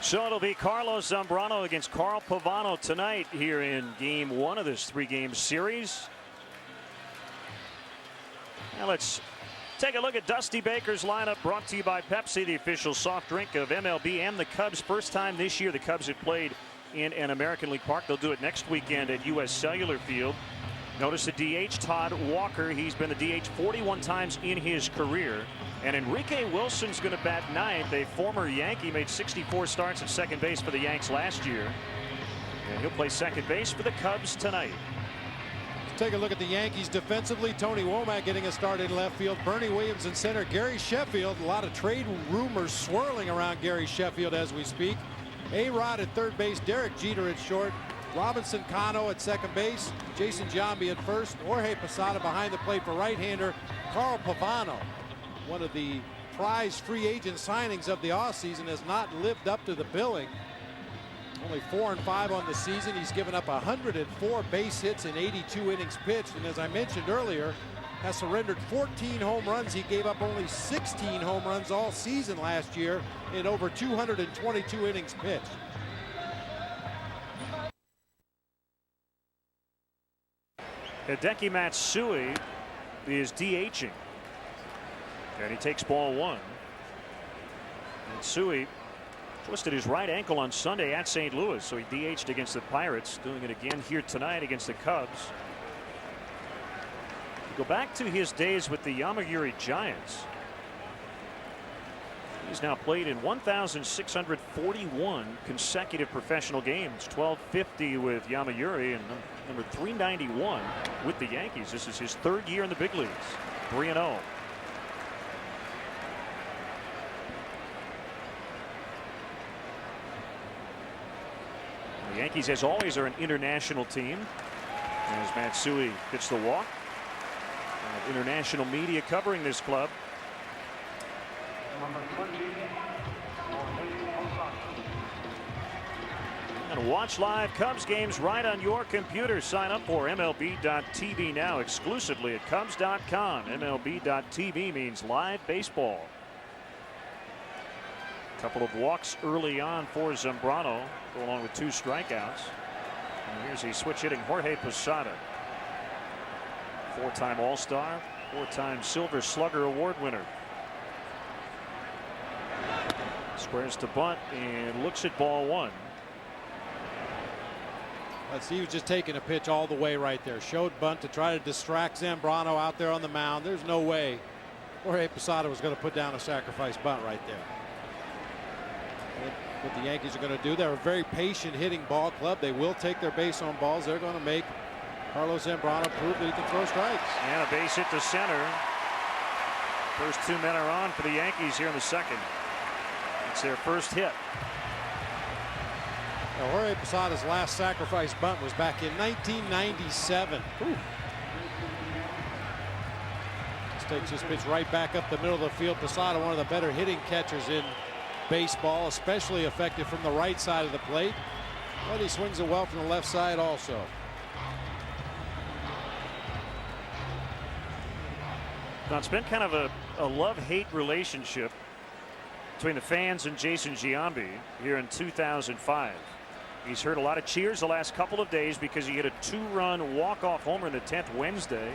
So it'll be Carlos Zambrano against Carl Pavano tonight here in game one of this three-game series. Now let's take a look at Dusty Baker's lineup, brought to you by Pepsi, the official soft drink of MLB and the Cubs. First time this year the Cubs have played in an American League Park. They'll do it next weekend at U.S. Cellular Field. Notice the DH, Todd Walker. He's been the DH 41 times in his career. And Enrique Wilson's going to bat ninth. A former Yankee, made 64 starts at second base for the Yanks last year. And he'll play second base for the Cubs tonight. Take a look at the Yankees defensively. Tony Womack getting a start in left field. Bernie Williams in center. Gary Sheffield. A lot of trade rumors swirling around Gary Sheffield as we speak. A-Rod at third base. Derek Jeter at short. Robinson Cano at second base. Jason Giambi at first. Jorge Posada behind the plate for right-hander Carl Pavano. One of the prize free agent signings of the offseason, has not lived up to the billing. Only 4-5 on the season. He's given up 104 base hits in 82 innings pitched. And as I mentioned earlier, has surrendered 14 home runs. He gave up only 16 home runs all season last year in over 222 innings pitched. Hideki Matsui is DHing. And he takes ball one. Matsui twisted his right ankle on Sunday at St. Louis, so he DH'd against the Pirates, doing it again here tonight against the Cubs. Go back to his days with the Yomiuri Giants. He's now played in 1,641 consecutive professional games, 1,250 with Yomiuri and number 391 with the Yankees. This is his third year in the big leagues, 3-0. The Yankees, as always, are an international team. As Matsui gets the walk. International media covering this club. And watch live Cubs games right on your computer. Sign up for MLB.tv now exclusively at Cubs.com. MLB.tv means live baseball. Couple of walks early on for Zambrano, go along with 2 strikeouts. And here's a switch hitting Jorge Posada. 4-time All-Star, 4-time Silver Slugger Award winner. Squares to bunt and looks at ball one. Let's see, he was just taking a pitch all the way right there. Showed bunt to try to distract Zambrano out there on the mound. There's no way Jorge Posada was going to put down a sacrifice bunt right there. What the Yankees are going to do, they're a very patient hitting ball club. They will take their base on balls. They're going to make Carlos Zambrano prove that he can throw strikes. And a base hit to center. First 2 men are on for the Yankees here in the second. It's their first hit. Now, Jorge Posada's last sacrifice bunt was back in 1997. Ooh. This takes this pitch right back up the middle of the field. Posada, one of the better hitting catchers in baseball, especially effective from the right side of the plate. But he swings it well from the left side also. Now, it's been kind of a love-hate relationship between the fans and Jason Giambi here in 2005. He's heard a lot of cheers the last couple of days because he hit a 2-run walk-off homer in the 10th Wednesday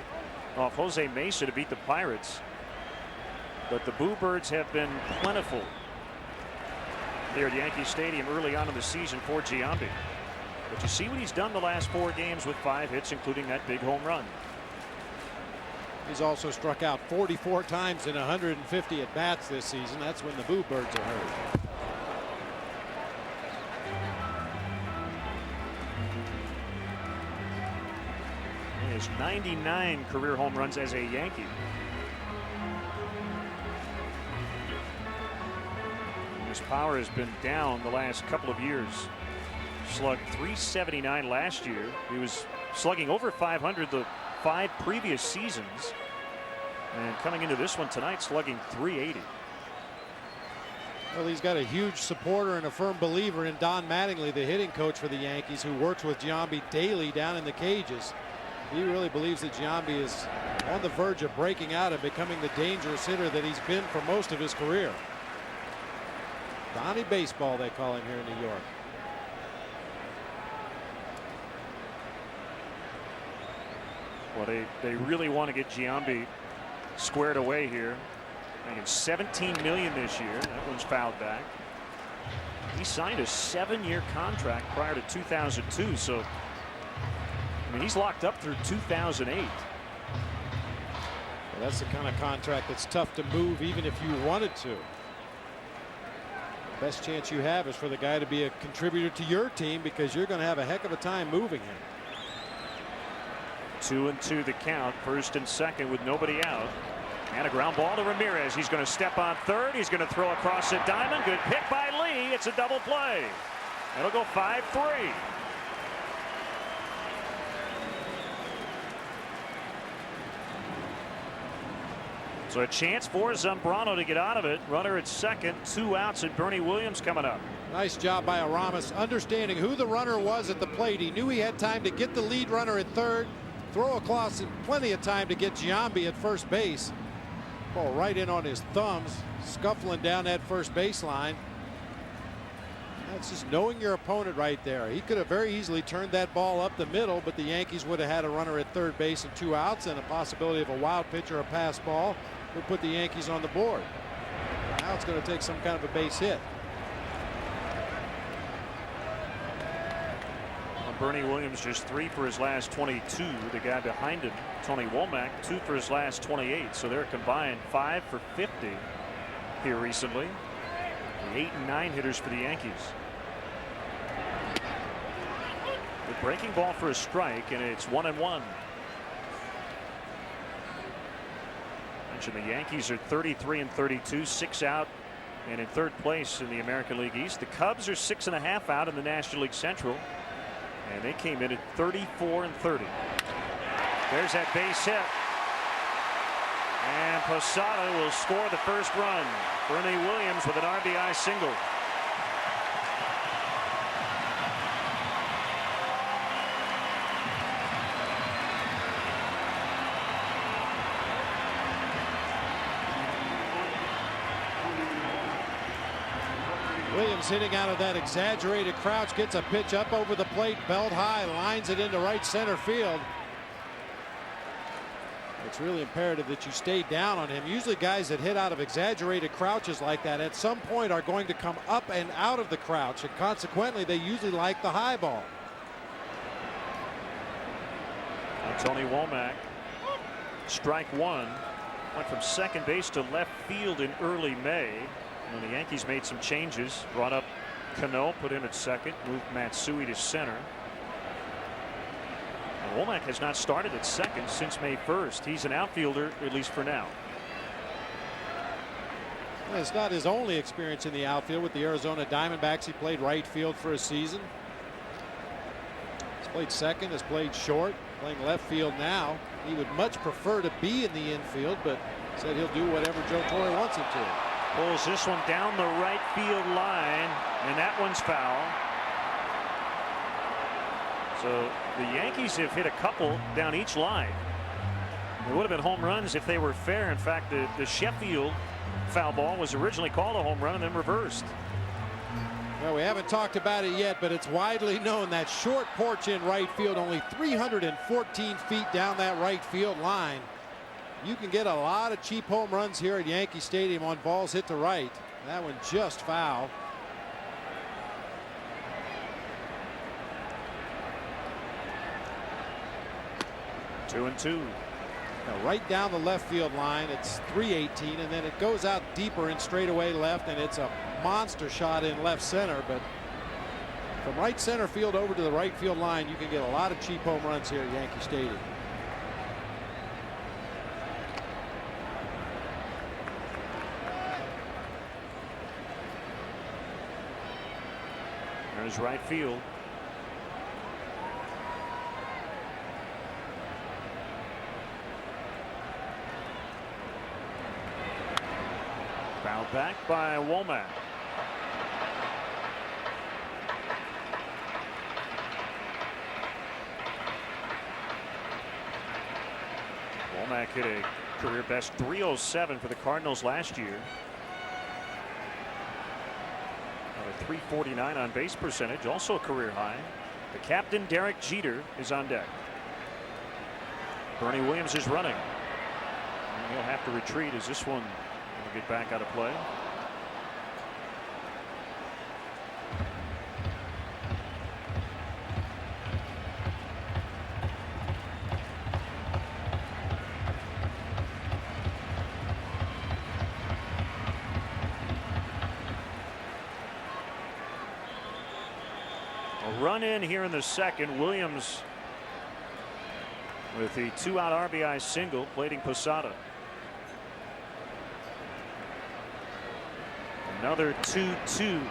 off Jose Mesa to beat the Pirates. But the Boo Birds have been plentiful here at Yankee Stadium early on in the season for Giambi. But you see what he's done the last 4 games with 5 hits, including that big home run. He's also struck out 44 times in 150 at bats this season. That's when the Boo Birds are hurt. He has 99 career home runs as a Yankee. His power has been down the last couple of years. Slugged .379 last year. He was slugging over .500 the 5 previous seasons. And coming into this one tonight, slugging .380. Well, he's got a huge supporter and a firm believer in Don Mattingly, the hitting coach for the Yankees, who works with Giambi daily down in the cages. He really believes that Giambi is on the verge of breaking out and becoming the dangerous hitter that he's been for most of his career. Donnie Baseball, they call him here in New York. Well, they really want to get Giambi squared away here. Making $17 million this year. That one's fouled back. He signed a 7-year contract prior to 2002, so I mean he's locked up through 2008. Well, that's the kind of contract that's tough to move even if you wanted to. The best chance you have is for the guy to be a contributor to your team because you're going to have a heck of a time moving him. 2-2 the count. First and second with nobody out. And a ground ball to Ramirez. He's going to step on third. He's going to throw across the diamond. Good pick by Lee. It's a double play. It'll go 5-3. So a chance for Zambrano to get out of it. Runner at second. 2 outs and Bernie Williams coming up. Nice job by Aramis understanding who the runner was at the plate. He knew he had time to get the lead runner at third. Throw across and plenty of time to get Giambi at first base. Ball right in on his thumbs, scuffling down that first baseline. That's just knowing your opponent right there. He could have very easily turned that ball up the middle, but the Yankees would have had a runner at third base and 2 outs, and a possibility of a wild pitch or a pass ball would put the Yankees on the board. Now it's going to take some kind of a base hit. Bernie Williams just 3 for his last 22. The guy behind him, Tony Womack, 2 for his last 28. So they're combined 5 for 50 here recently. The 8 and 9 hitters for the Yankees. The breaking ball for a strike, and it's 1-1. Mentioned the Yankees are 33 and 32, 6 out, and in third place in the American League East. The Cubs are 6.5 out in the National League Central. And they came in at 34 and 30. There's that base hit. And Posada will score the first run. Bernie Williams with an RBI single. Williams hitting out of that exaggerated crouch, gets a pitch up over the plate, belt high, lines it into right center field. It's really imperative that you stay down on him. Usually guys that hit out of exaggerated crouches like that at some point are going to come up and out of the crouch, and consequently they usually like the high ball. And Tony Womack, strike one, went from second base to left field in early May. And the Yankees made some changes, brought up Cano, put him at second, moved Matsui to center. And Womack has not started at second since May 1st. He's an outfielder, at least for now. Well, it's not his only experience in the outfield with the Arizona Diamondbacks. He played right field for a season. He's played second, has played short, playing left field now. He would much prefer to be in the infield, but said he'll do whatever Joe Torre wants him to. Pulls this one down the right field line, and that one's foul. So the Yankees have hit a couple down each line. It would have been home runs if they were fair. In fact, the Sheffield foul ball was originally called a home run and then reversed. Well, we haven't talked about it yet, but it's widely known that short porch in right field, only 314 feet down that right field line. You can get a lot of cheap home runs here at Yankee Stadium on balls hit to right. That one just foul. Two and two. Now right down the left field line, it's 318, and then it goes out deeper in straightaway left, and it's a monster shot in left center. But from right center field over to the right field line, you can get a lot of cheap home runs here at Yankee Stadium. There's right field. Fouled back by Womack. Womack hit a career best 307 for the Cardinals last year. .349 on base percentage, also a career high. The captain, Derek Jeter, is on deck. Bernie Williams is running. And he'll have to retreat as this one will get back out of play. A run in here in the second. Williams with the 2-out RBI single, plating Posada. Another 2-2.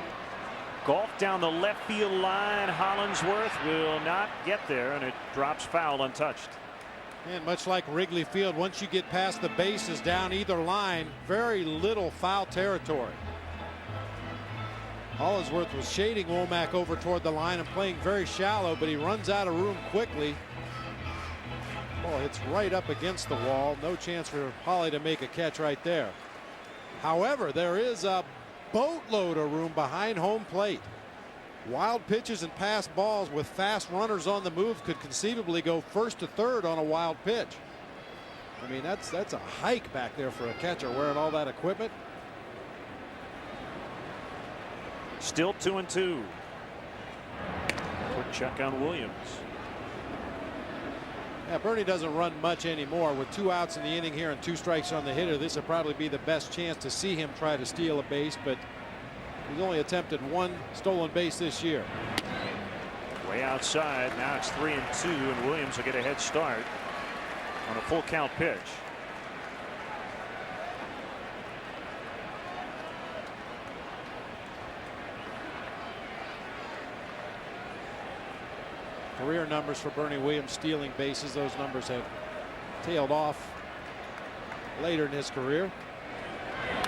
Golf down the left field line. Hollingsworth will not get there, and it drops foul untouched. And much like Wrigley Field, once you get past the bases down either line, very little foul territory. Hollingsworth was shading Womack over toward the line and playing very shallow, but he runs out of room quickly. Ball hits right up against the wall. No chance for Holly to make a catch right there. However, there is a boatload of room behind home plate. Wild pitches and pass balls with fast runners on the move could conceivably go first to third on a wild pitch. I mean, that's a hike back there for a catcher wearing all that equipment. Still 2-2. Quick check on Williams. Yeah, Bernie doesn't run much anymore. With 2 outs in the inning here and 2 strikes on the hitter, this will probably be the best chance to see him try to steal a base, but he's only attempted 1 stolen base this year. Way outside. Now it's 3-2, and Williams will get a head start on a full count pitch. Career numbers for Bernie Williams stealing bases. Those numbers have tailed off later in his career.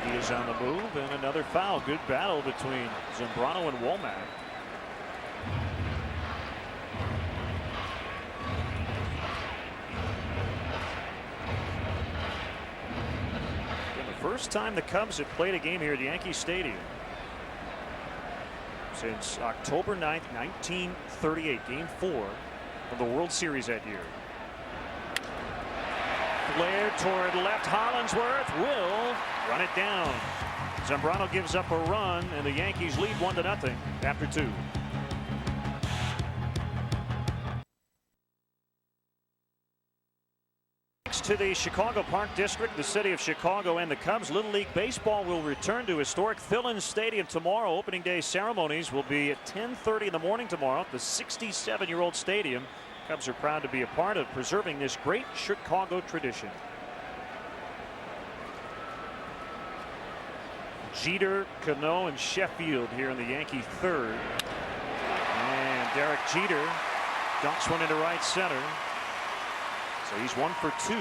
He is on the move, and another foul. Good battle between Zambrano and Womack. And the first time the Cubs have played a game here at Yankee Stadium since October 9th, 1938, Game 4 of the World Series that year. Flare toward left. Hollingsworth will run it down. Zambrano gives up a run, and the Yankees lead 1-0 after 2. To the Chicago Park District, the city of Chicago, and the Cubs. Little League Baseball will return to historic Thillen Stadium tomorrow. Opening day ceremonies will be at 10:30 in the morning tomorrow at the 67-year-old stadium. Cubs are proud to be a part of preserving this great Chicago tradition. Jeter, Cano, and Sheffield here in the Yankee third. And Derek Jeter dunks one into right center. So he's 1 for 2.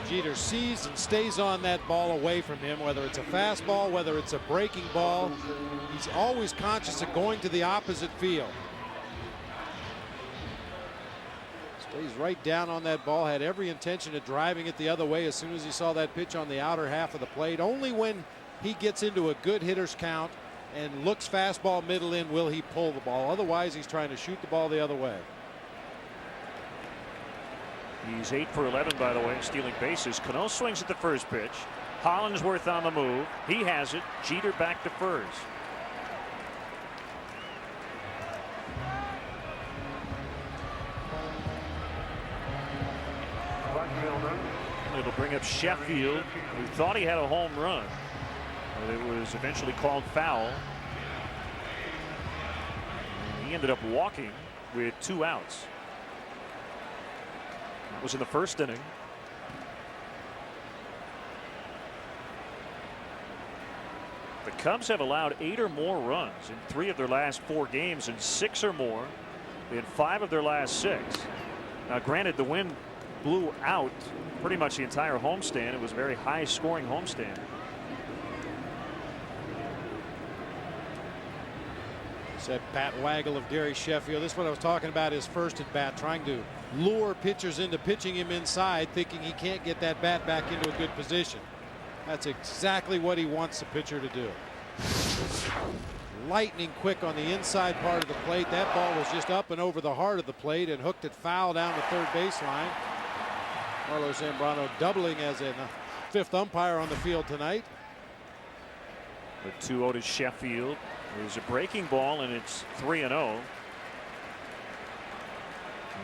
Jeter sees and stays on that ball away from him, whether it's a fastball, whether it's a breaking ball. He's always conscious of going to the opposite field. Stays right down on that ball, had every intention of driving it the other way as soon as he saw that pitch on the outer half of the plate. Only when he gets into a good hitter's count and looks fastball middle in will he pull the ball. Otherwise, he's trying to shoot the ball the other way. He's 8 for 11, by the way, stealing bases. Cano swings at the first pitch. Hollingsworth on the move. He has it. Jeter back to first. It'll bring up Sheffield, who thought he had a home run, but it was eventually called foul. He ended up walking with 2 outs. That was in the first inning. The Cubs have allowed 8 or more runs in 3 of their last 4 games, and 6 or more in 5 of their last 6. Now, granted, the wind blew out pretty much the entire homestand. It was a very high scoring homestand. Said Pat Waggle of Gary Sheffield. This is what I was talking about, his first at bat, trying to lure pitchers into pitching him inside, thinking he can't get that bat back into a good position. That's exactly what he wants the pitcher to do. Lightning quick on the inside part of the plate. That ball was just up and over the heart of the plate and hooked it foul down the third baseline. Carlos Zambrano doubling as a fifth umpire on the field tonight. The 2-0 to Sheffield. There's a breaking ball, and it's 3-0.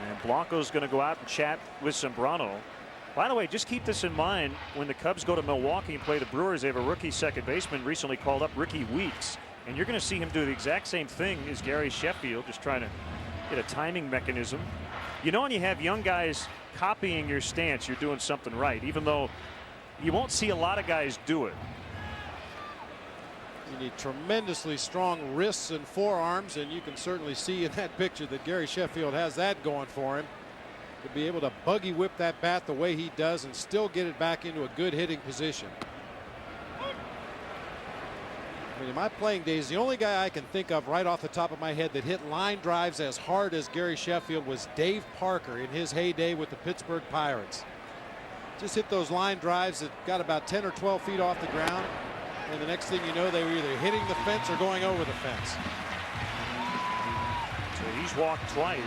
And Blanco's going to go out and chat with Zambrano. By the way, just keep this in mind when the Cubs go to Milwaukee and play the Brewers. They have a rookie second baseman recently called up, Ricky Weeks, and you're going to see him do the exact same thing as Gary Sheffield, just trying to get a timing mechanism. You know, when you have young guys copying your stance, you're doing something right, even though you won't see a lot of guys do it. You need tremendously strong wrists and forearms, and you can certainly see in that picture that Gary Sheffield has that going for him. To be able to buggy whip that bat the way he does and still get it back into a good hitting position. I mean, in my playing days, the only guy I can think of right off the top of my head that hit line drives as hard as Gary Sheffield was Dave Parker in his heyday with the Pittsburgh Pirates. Just hit those line drives that got about 10 or 12 feet off the ground, and the next thing you know, they were either hitting the fence or going over the fence. So he's walked twice.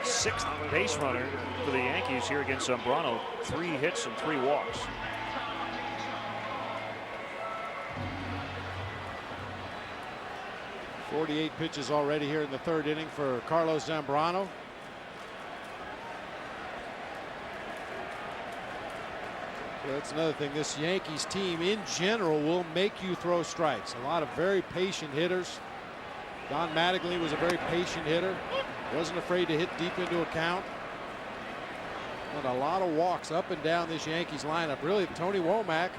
Sixth base runner for the Yankees here against Zambrano. 3 hits and 3 walks. .48 pitches already here in the third inning for Carlos Zambrano. That's another thing. This Yankees team in general will make you throw strikes. A lot of very patient hitters. Don Mattingly was a very patient hitter. Wasn't afraid to hit deep into a count. And a lot of walks up and down this Yankees lineup. Really, Tony Womack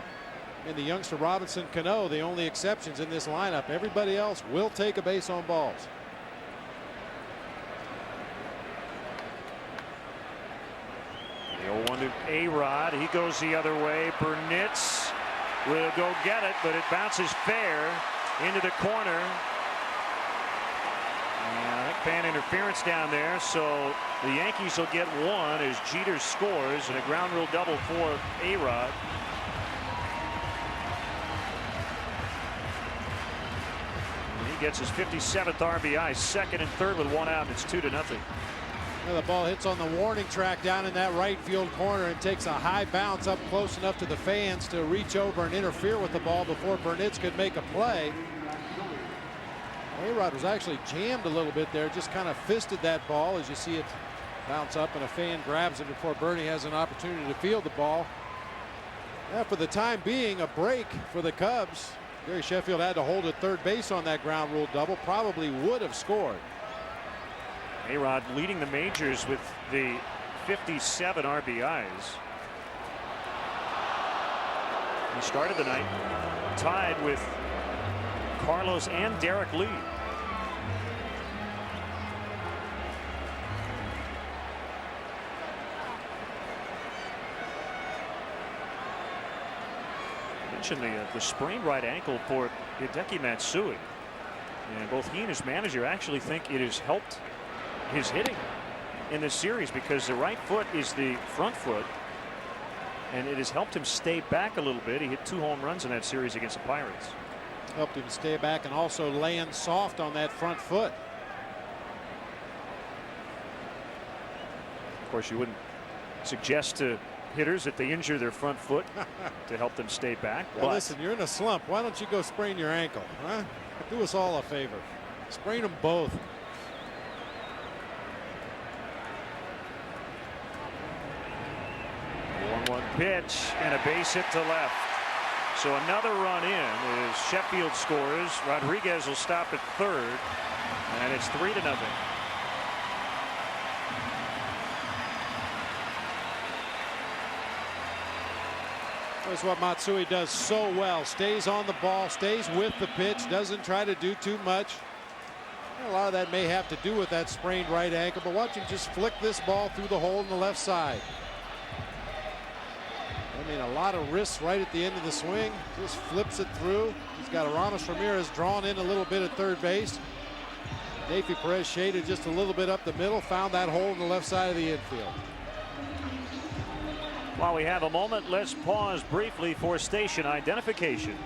and the youngster Robinson Cano, the only exceptions in this lineup. Everybody else will take a base on balls. The 0-1 to A-Rod. He goes the other way. Burnitz will go get it, but it bounces fair into the corner. Fan interference down there, so the Yankees will get 1 as Jeter scores and a ground rule double for A-Rod. He gets his 57th RBI, second and third with 1 out. It's 2-0. The ball hits on the warning track down in that right field corner and takes a high bounce up close enough to the fans to reach over and interfere with the ball before Burnitz could make a play. A-Rod was actually jammed a little bit there, just kind of fisted that ball as you see it bounce up, and a fan grabs it before Bernie has an opportunity to field the ball. Yeah, for the time being, a break for the Cubs. Gary Sheffield had to hold at third base on that ground rule double, probably would have scored. A-Rod leading the majors with the 57 RBIs. He started the night tied with Carlos and Derek Lee. Mentioned the sprained right ankle for Hideki Matsui, and both he and his manager actually think it has helped his hitting in this series because the right foot is the front foot, and it has helped him stay back a little bit. He hit 2 home runs in that series against the Pirates. Helped him stay back and also land soft on that front foot. Of course, you wouldn't suggest to hitters that they injure their front foot to help them stay back. Well, listen, you're in a slump. Why don't you go sprain your ankle? Huh? Do us all a favor. Sprain them both. One pitch and a base hit to left. So another run in as Sheffield scores. Rodriguez will stop at third, and it's 3-0. That's what Matsui does so well. Stays on the ball, stays with the pitch, doesn't try to do too much. A lot of that may have to do with that sprained right ankle, but watch him just flick this ball through the hole in the left side. I mean, a lot of risks right at the end of the swing. Just flips it through. He's got Aramis Ramirez drawn in a little bit at third base. Davey Perez shaded just a little bit up the middle, found that hole in the left side of the infield. While we have a moment, let's pause briefly for station identification.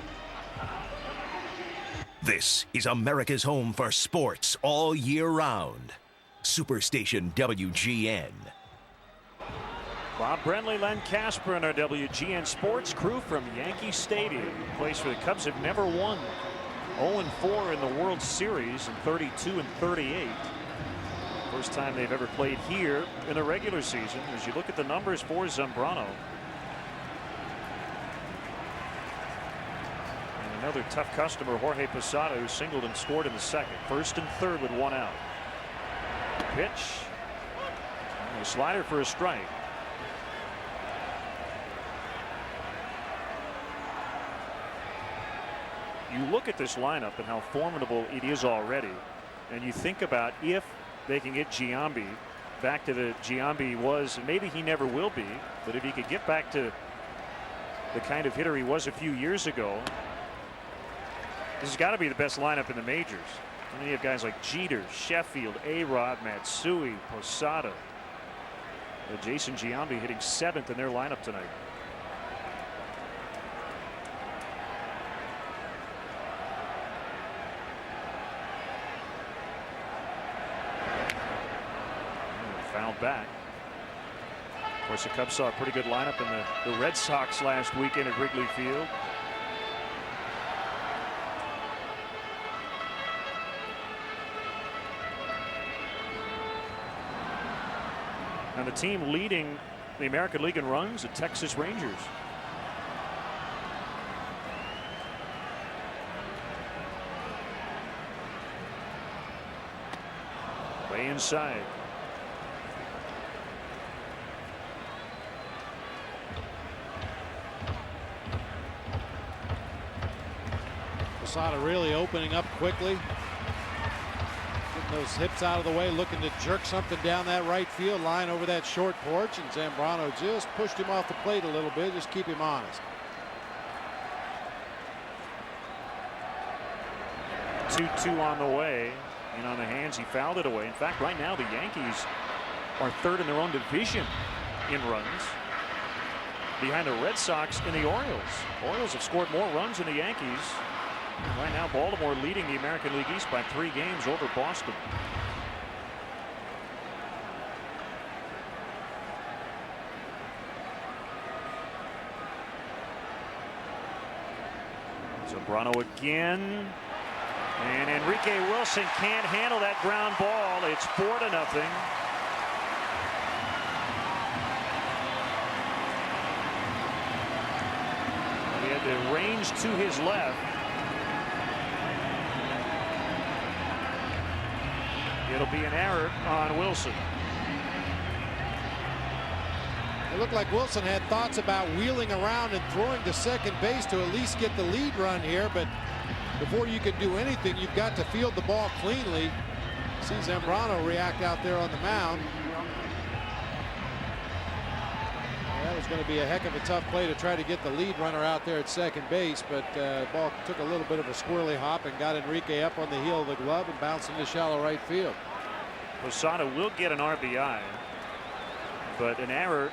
This is America's home for sports all year round. Superstation WGN. Bob Brentley, Len Kasper, and our WGN Sports crew from Yankee Stadium, a place where the Cubs have never won. 0-4 in the World Series in 32 and 38. First time they've ever played here in the regular season. As you look at the numbers for Zambrano. And another tough customer, Jorge Posada, who singled and scored in the second. First and third with one out. Pitch. And a slider for a strike. You look at this lineup and how formidable it is already, and you think about if they can get Giambi back to the Giambi was, and maybe he never will be, but if he could get back to the kind of hitter he was a few years ago, this has got to be the best lineup in the majors. And then you have guys like Jeter, Sheffield, A-Rod, Matsui, Posada, Jason Giambi hitting 7th in their lineup tonight. Fouled back. Of course, the Cubs saw a pretty good lineup in the Red Sox last weekend at Wrigley Field. And the team leading the American League in runs, the Texas Rangers. Way inside. Posada really opening up quickly. Getting those hips out of the way, looking to jerk something down that right field line over that short porch, and Zambrano just pushed him off the plate a little bit, just keep him honest. 2-2 on the way, and on the hands he fouled it away. In fact, right now the Yankees are third in their own division in runs, behind the Red Sox and the Orioles. Orioles have scored more runs than the Yankees. Right now, Baltimore leading the American League East by 3 games over Boston. Zambrano again. And Enrique Wilson can't handle that ground ball. It's 4-0. He had the range to his left. It'll be an error on Wilson. It looked like Wilson had thoughts about wheeling around and throwing to second base to at least get the lead run here, but before you can do anything, you've got to field the ball cleanly. See Zambrano react out there on the mound. That was going to be a heck of a tough play to try to get the lead runner out there at second base, but the ball took a little bit of a squirrely hop and got Enrique up on the heel of the glove and bounced into shallow right field. Posada will get an RBI, but an error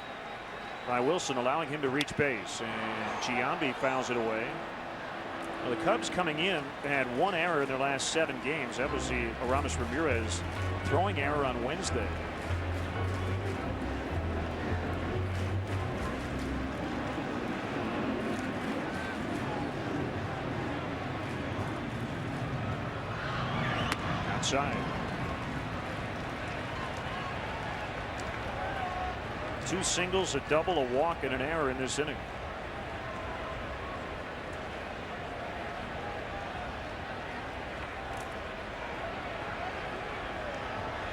by Wilson allowing him to reach base, and Giambi fouls it away. Well, the Cubs coming in had 1 error in their last 7 games. That was the Aramis Ramirez throwing error on Wednesday. Outside. 2 singles, a double, a walk, and an error in this inning.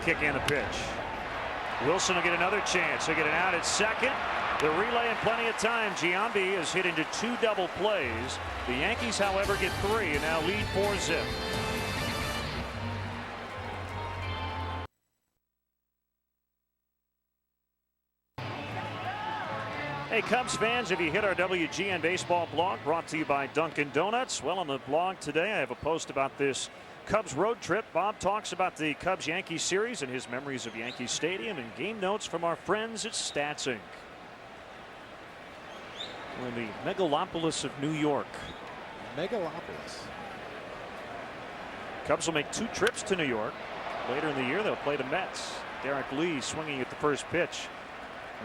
Kick and a pitch. Wilson will get another chance. He'll get an out at second. The relay in plenty of time. Giambi is hit into 2 double plays. The Yankees, however, get 3 and now lead 4-0. Hey, Cubs fans, if you hit our WGN Baseball blog, brought to you by Dunkin' Donuts. Well, on the blog today, I have a post about this Cubs road trip. Bob talks about the Cubs-Yankees series and his memories of Yankee Stadium and game notes from our friends at Stats Inc. We're in the megalopolis of New York. Megalopolis. Cubs will make 2 trips to New York. Later in the year, they'll play the Mets. Derek Lee swinging at the first pitch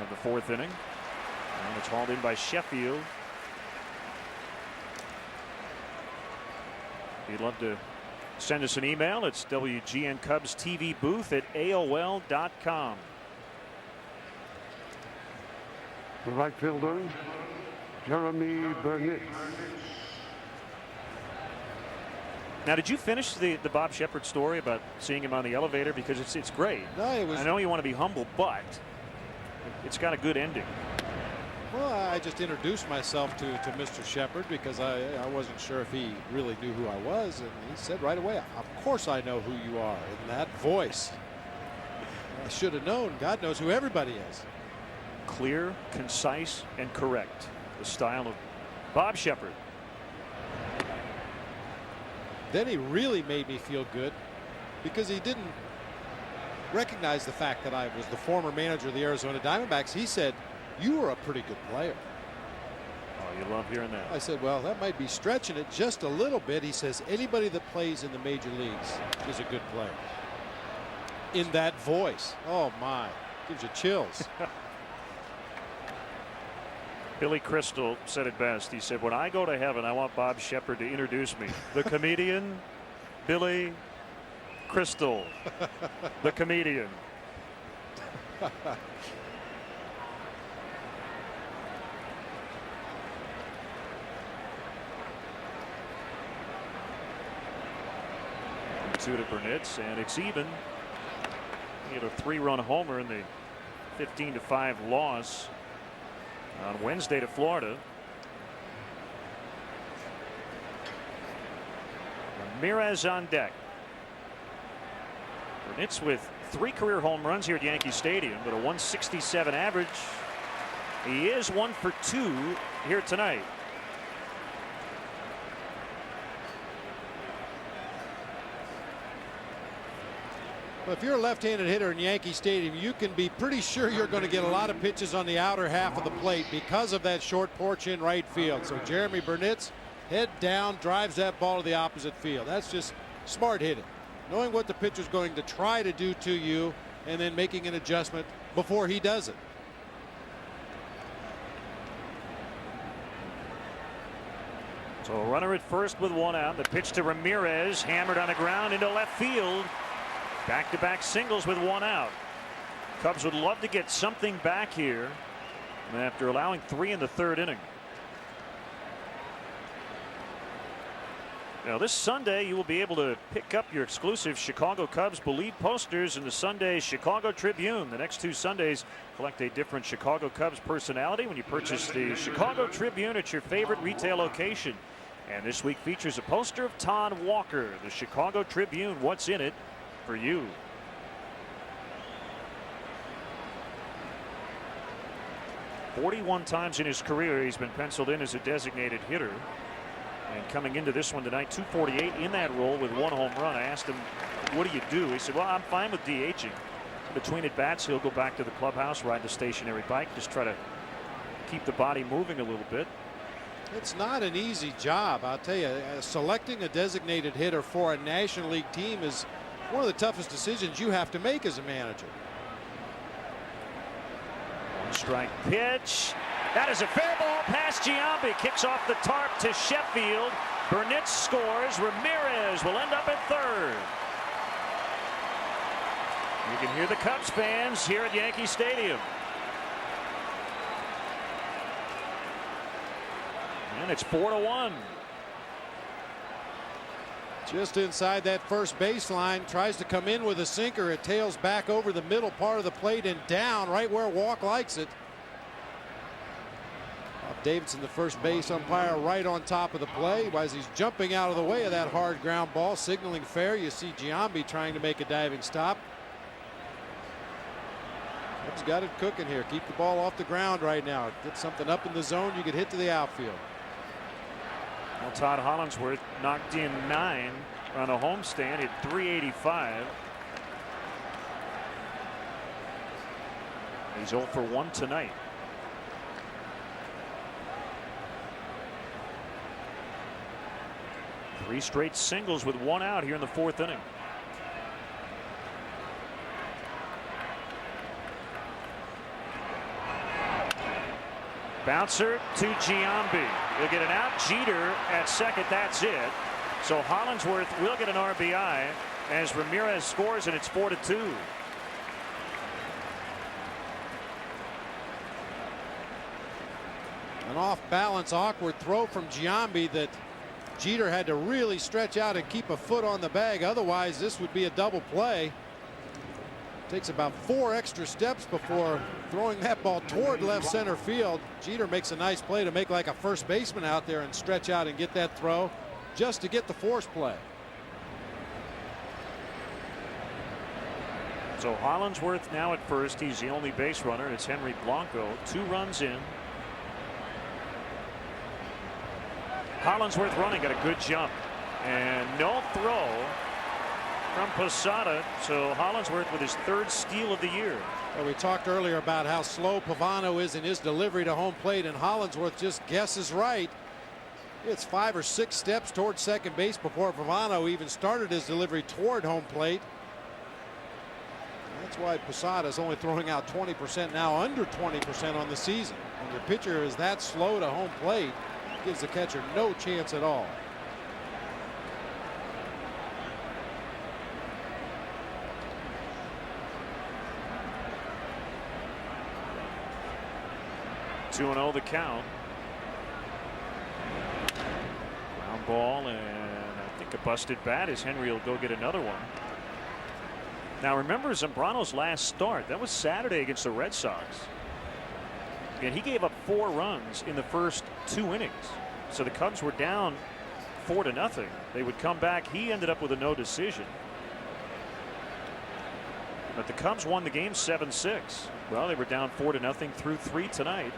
of the 4th inning. And it's hauled in by Sheffield. If you'd love to send us an email, it's WGN Cubs TV booth at AOL.com. The right fielder, Jeremy Burnett. Now, did you finish the Bob Shepard story about seeing him on the elevator? Because it's great. No, it was. I know you want to be humble, but it's got a good ending. Well, I just introduced myself to Mr. Shepard because I wasn't sure if he really knew who I was, and he said right away, "Of course I know who you are." In that voice, I should have known. God knows who everybody is. Clear, concise, and correct. The style of Bob Shepard. Then he really made me feel good because he didn't recognize the fact that I was the former manager of the Arizona Diamondbacks. He said, "You were a pretty good player." Oh, you love hearing that. I said, "Well, that might be stretching it just a little bit." He says, "Anybody that plays in the major leagues is a good player." In that voice. Oh my, gives you chills. Billy Crystal said it best. He said, "When I go to heaven, I want Bob Shepard to introduce me." The comedian, Billy Crystal, the comedian. Two to Burnett, and it's even. He had a 3-run homer in the 15-5 loss on Wednesday to Florida. Ramirez on deck. Burnett's with 3 career home runs here at Yankee Stadium, but a 167 average. He is 1 for 2 here tonight. Well, if you're a left-handed hitter in Yankee Stadium, you can be pretty sure you're going to get a lot of pitches on the outer half of the plate because of that short porch in right field. So Jeremy Burnett's head down drives that ball to the opposite field. That's just smart hitting, knowing what the pitcher's going to try to do to you and then making an adjustment before he does it. So a runner at first with 1 out. The pitch to Ramirez, hammered on the ground into left field. Back-to-back singles with 1 out. Cubs would love to get something back here after allowing 3 in the 3rd inning. Now this Sunday you will be able to pick up your exclusive Chicago Cubs Believe posters in the Sunday Chicago Tribune. The next 2 Sundays collect a different Chicago Cubs personality when you purchase the Chicago Tribune at your favorite retail location. And this week features a poster of Todd Walker. The Chicago Tribune, what's in it for you? "41 times in his career he's been penciled in as a designated hitter, and coming into this one tonight, 248 in that role with 1 home run. I asked him, "What do you do?" He said, "Well, I'm fine with DHing. Between at bats he'll go back to the clubhouse, ride the stationary bike, just try to keep the body moving a little bit." It's not an easy job, I'll tell you. Selecting a designated hitter for a National League team is one of the toughest decisions you have to make as a manager. 1 strike pitch. That is a fair ball past Giambi. Kicks off the tarp to Sheffield. Burnett scores. Ramirez will end up at 3rd. You can hear the Cubs fans here at Yankee Stadium. And it's 4-1. Just inside that first baseline, tries to come in with a sinker. It tails back over the middle part of the plate and down right where Walk likes it. Bob Davidson, the first base umpire, right on top of the play as he's jumping out of the way of that hard ground ball, signaling fair. You see Giambi trying to make a diving stop. Cubs got it cooking here. Keep the ball off the ground right now. Get something up in the zone you could hit to the outfield. Well, Todd Hollandsworth knocked in 9 on a homestand at 385. He's 0 for 1 tonight. Three straight singles with one out here in the fourth inning. Bouncer to Giambi. He'll get an out. Jeter at second. That's it. So Hollingsworth will get an RBI as Ramirez scores, and it's 4-2. An off balance, awkward throw from Giambi that Jeter had to really stretch out and keep a foot on the bag. Otherwise, this would be a double play. Takes about 4 extra steps before throwing that ball toward left center field. Jeter makes a nice play to make like a first baseman out there and stretch out and get that throw just to get the force play. So Hollingsworth now at first. He's the only base runner. It's Henry Blanco. 2 runs in. Hollingsworth running, got a good jump and no throw from Posada. So Hollingsworth with his 3rd steal of the year. Well, we talked earlier about how slow Pavano is in his delivery to home plate, and Hollingsworth just guesses right. It's 5 or 6 steps toward second base before Pavano even started his delivery toward home plate. That's why Posada is only throwing out 20% now, under 20% on the season. When your pitcher is that slow to home plate, it gives the catcher no chance at all. Two 2-0 the count. Ground ball, and I think a busted bat as Henry will go get another one. Now remember Zambrano's last start. That was Saturday against the Red Sox. And he gave up 4 runs in the first 2 innings. So the Cubs were down 4-0. They would come back. He ended up with a no decision. But the Cubs won the game 7-6. Well, they were down 4-0 through 3 tonight.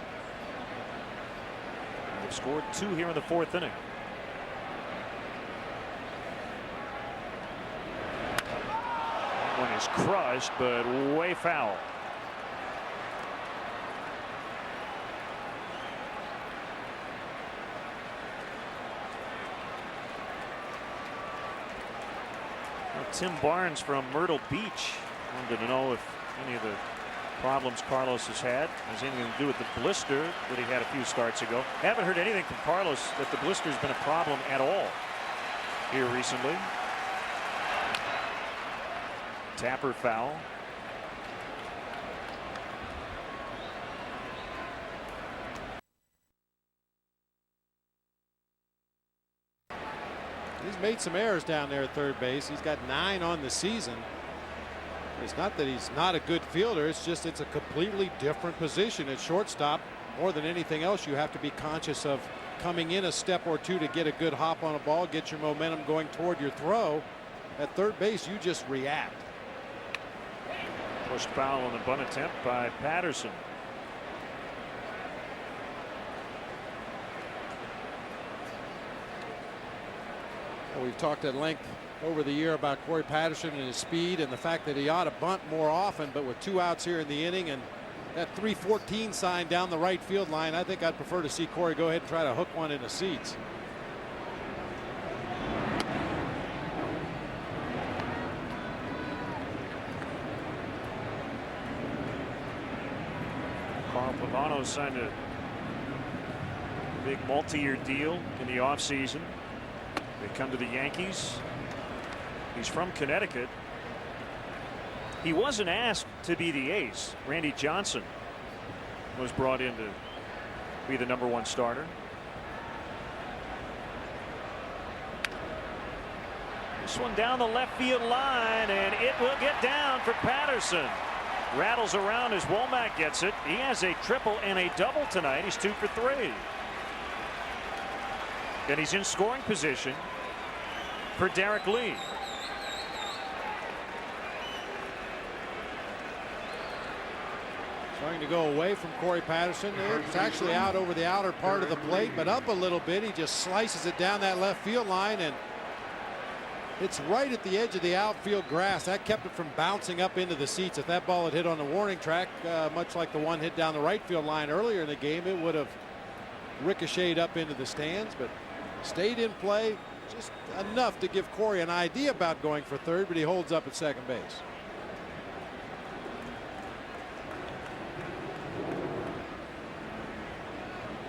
They've scored 2 here in the 4th inning. One is crushed, but way foul. Well, Tim Barnes from Myrtle Beach wanted to know if any of the problems Carlos has had has anything to do with the blister that he had a few starts ago. Haven't heard anything from Carlos that the blister's been a problem at all here recently. Tapper foul. He's made some errors down there at third base. He's got 9 on the season. It's not that he's not a good fielder. It's just it's a completely different position at shortstop. More than anything else, you have to be conscious of coming in a step or 2 to get a good hop on a ball, get your momentum going toward your throw. At third base, you just react. Pushed foul on the bunt attempt by Patterson. Well, we've talked at length over the year about Corey Patterson and his speed and the fact that he ought to bunt more often, but with 2 outs here in the inning and that 314 sign down the right field line, I think I'd prefer to see Corey go ahead and try to hook one in the seats. Pavano signed a big multi-year deal in the offseason. They come to the Yankees. He's from Connecticut. He wasn't asked to be the ace. Randy Johnson was brought in to be the #1 starter. This one down the left field line, and it will get down for Patterson. Rattles around as Womack gets it. He has a triple and a double tonight. He's 2 for 3. And he's in scoring position for Derek Lee. Trying to go away from Corey Patterson. It's actually out over the outer part of the plate, but up a little bit. He just slices it down that left field line, and It's right at the edge of the outfield grass. That kept it from bouncing up into the seats. If that ball had hit on the warning track, much like the one hit down the right field line earlier in the game, it would have ricocheted up into the stands, but stayed in play just enough to give Corey an idea about going for third, but he holds up at second base.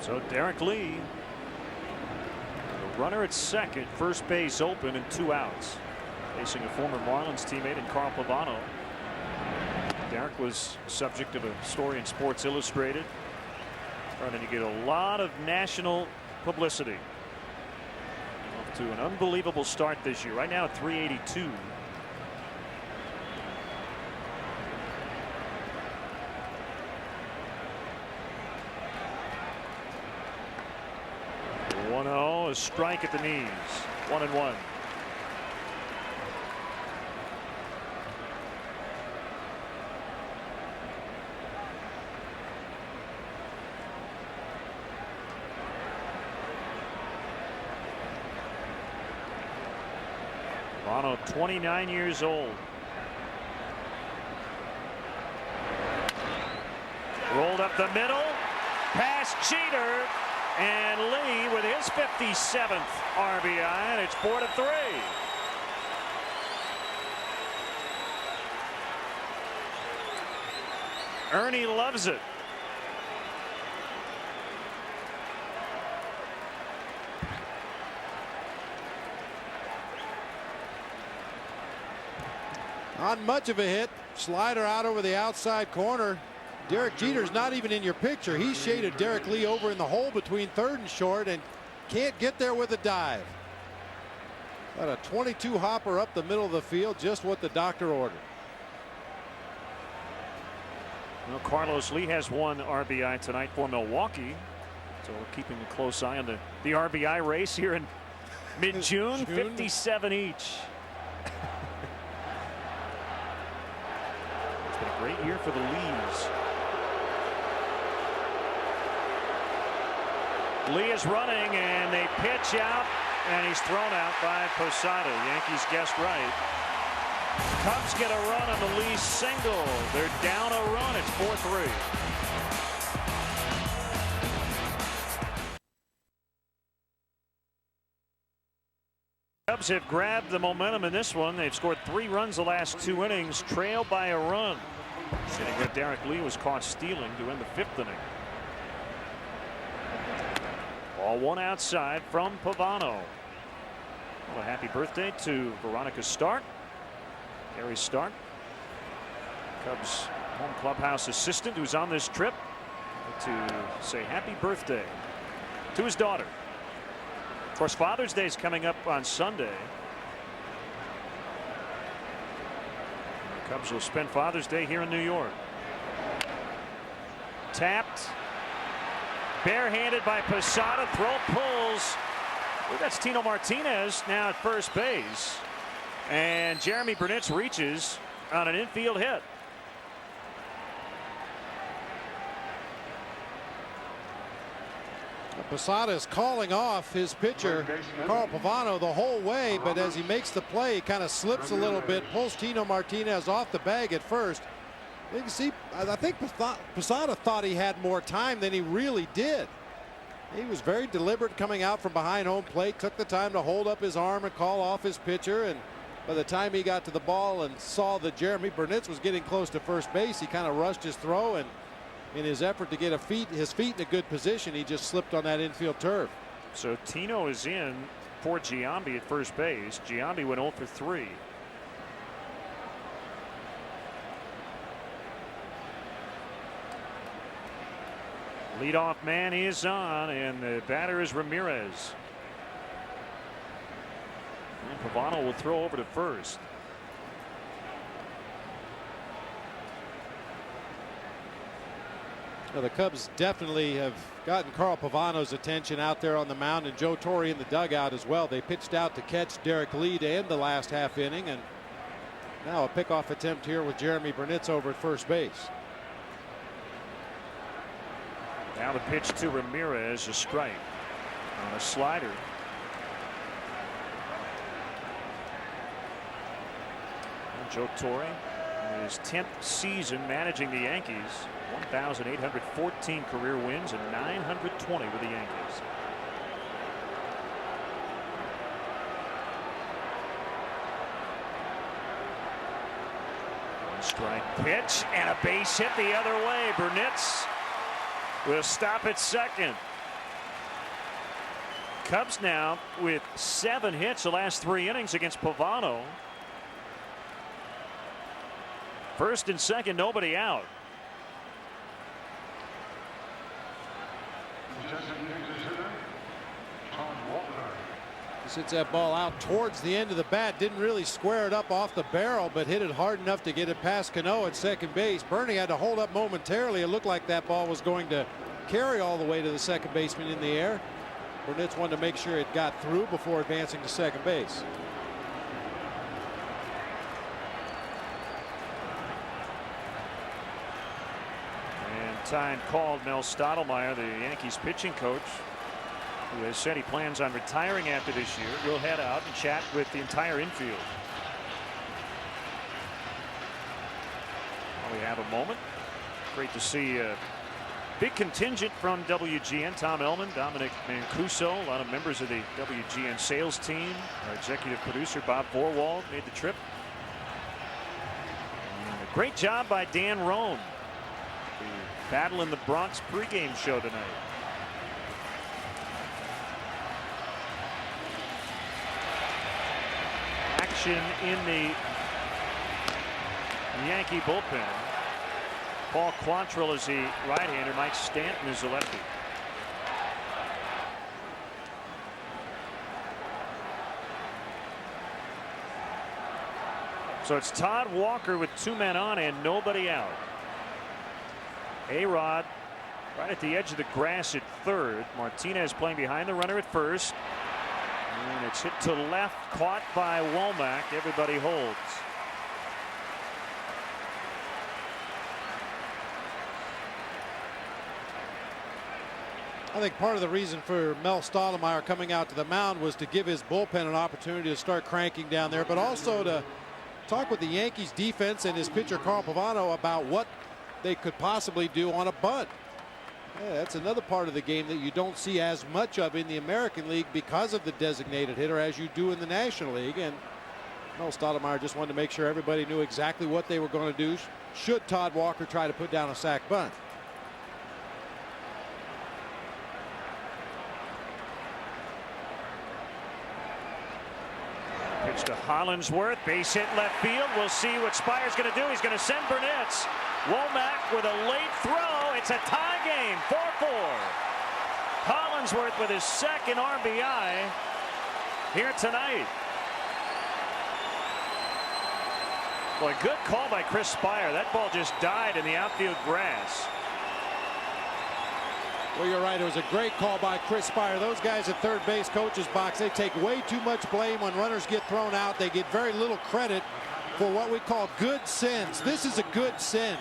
So Derek Lee, the runner at second, first base open and 2 outs, facing a former Marlins teammate in Carl Pavano. Derek was subject of a story in Sports Illustrated, starting to get a lot of national publicity. Off to an unbelievable start this year. Right now at 382. A strike at the knees. 1-1. Pavano, 29 years old. Rolled up the middle, past Jeter. And Lee with his 57th RBI, and it's 4-3. Ernie loves it. Not much of a hit. Slider out over the outside corner. Derek Jeter's not even in your picture. He shaded Derek Lee over in the hole between third and short and can't get there with a dive. Got a 22 hopper up the middle of the field, just what the doctor ordered. Well, Carlos Lee has 1 RBI tonight for Milwaukee. So we're keeping a close eye on the RBI race here in mid-June. 57 each. It's been a great year for the Lees. Lee is running, and they pitch out, and he's thrown out by Posada. Yankees guessed right. Cubs get a run on the Lee single. They're down a run. It's 4-3. Cubs have grabbed the momentum in this one. They've scored 3 runs the last 2 innings, trailed by a run. Sitting where Derek Lee was caught stealing to end the 5th inning. Ball 1 outside from Pavano. Well, a happy birthday to Veronica Stark. Harry Stark, Cubs home clubhouse assistant, who's on this trip to say happy birthday to his daughter. Of course, Father's Day is coming up on Sunday. The Cubs will spend Father's Day here in New York. Tapped. Barehanded by Posada. Throw pulls. Well, that's Tino Martinez now at first base. And Jeremy Burnett reaches on an infield hit. Posada is calling off his pitcher, Carl Pavano, the whole way, but as he makes the play, he kind of slips a little bit, pulls Tino Martinez off the bag at first. You can see, I think Posada thought he had more time than he really did. He was very deliberate coming out from behind home plate, took the time to hold up his arm and call off his pitcher, and by the time he got to the ball and saw that Jeremy Burnett was getting close to first base, he kind of rushed his throw, and in his effort to get his feet in a good position, he just slipped on that infield turf. So Tino is in for Giambi at first base. Giambi went 0 for 3. Leadoff man is on, and the batter is Ramirez. And Pavano will throw over to first. Now, the Cubs definitely have gotten Carl Pavano's attention out there on the mound, and Joe Torre in the dugout as well. They pitched out to catch Derek Lee to end the last half inning, and now a pickoff attempt here with Jeremy Burnett over at first base. Now the pitch to Ramirez, a strike on a slider. Joe Torre, in his 10th season managing the Yankees, 1,814 career wins and 920 with the Yankees. One strike pitch and a base hit the other way. Burnitz will stop at second. Cubs now with 7 hits the last 3 innings against Pavano. First and second, nobody out. Sits that ball out towards the end of the bat. Didn't really square it up off the barrel, but hit it hard enough to get it past Cano at second base. Bernie had to hold up momentarily. It looked like that ball was going to carry all the way to the second baseman in the air. Burnitz wanted to make sure it got through before advancing to second base. And time called. Mel Stottlemyre, the Yankees pitching coach, who has said he plans on retiring after this year, will head out and chat with the entire infield. Well, we have a moment. Great to see a big contingent from WGN. Tom Ellman, Dominic Mancuso, a lot of members of the WGN sales team. Our executive producer Bob Vorwald made the trip. And a great job by Dan Roan. The Battle in the Bronx pregame show tonight. Action in the Yankee bullpen. Paul Quantrill is the right-hander. Mike Stanton is the lefty. So it's Todd Walker with 2 men on and nobody out. A-Rod right at the edge of the grass at third. Martinez playing behind the runner at first. And it's hit to left, caught by Womack. Everybody holds. I think part of the reason for Mel Stottlemyre coming out to the mound was to give his bullpen an opportunity to start cranking down there, but also to talk with the Yankees defense and his pitcher Carl Pavano about what they could possibly do on a bunt. Yeah, that's another part of the game that you don't see as much of in the American League because of the designated hitter as you do in the National League. And Mel Stottlemyre just wanted to make sure everybody knew exactly what they were going to do should Todd Walker try to put down a sac bunt. Pitch to Hollingsworth, base hit left field. We'll see what Spire's going to do. He's going to send Burnitz. Womack with a late throw. It's a tie game, 4-4. Hollingsworth with his second RBI here tonight. Boy, good call by Chris Spire. That ball just died in the outfield grass. Well, you're right. It was a great call by Chris Spire. Those guys at third base coach's box, they take way too much blame when runners get thrown out. They get very little credit for what we call good sends. This is a good send.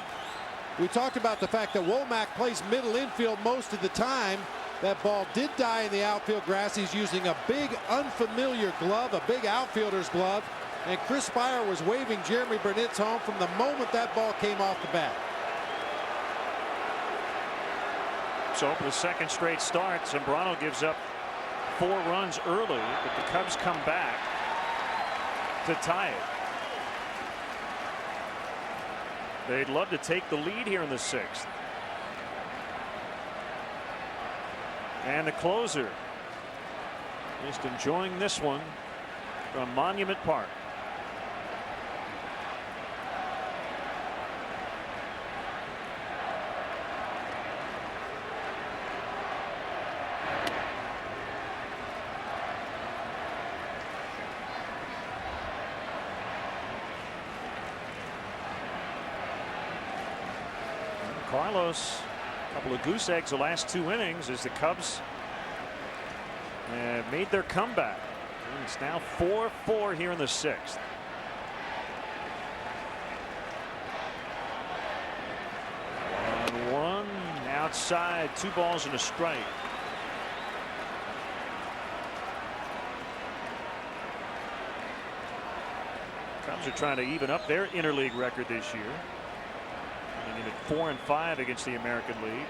We talked about the fact that Womack plays middle infield most of the time. That ball did die in the outfield grass. He's using a big unfamiliar glove, a big outfielder's glove. And Chris Spire was waving Jeremy Burnitz home from the moment that ball came off the bat. So for the second straight start, Zambrano gives up 4 runs early, but the Cubs come back to tie it. They'd love to take the lead here in the 6th. And the closer just enjoying this one from Monument Park. Carlos, a couple of goose eggs the last 2 innings as the Cubs made their comeback. It's now 4-4 here in the 6th. On 1 outside, 2 balls and a strike. Cubs are trying to even up their interleague record this year. Coming in at 4-5 against the American League.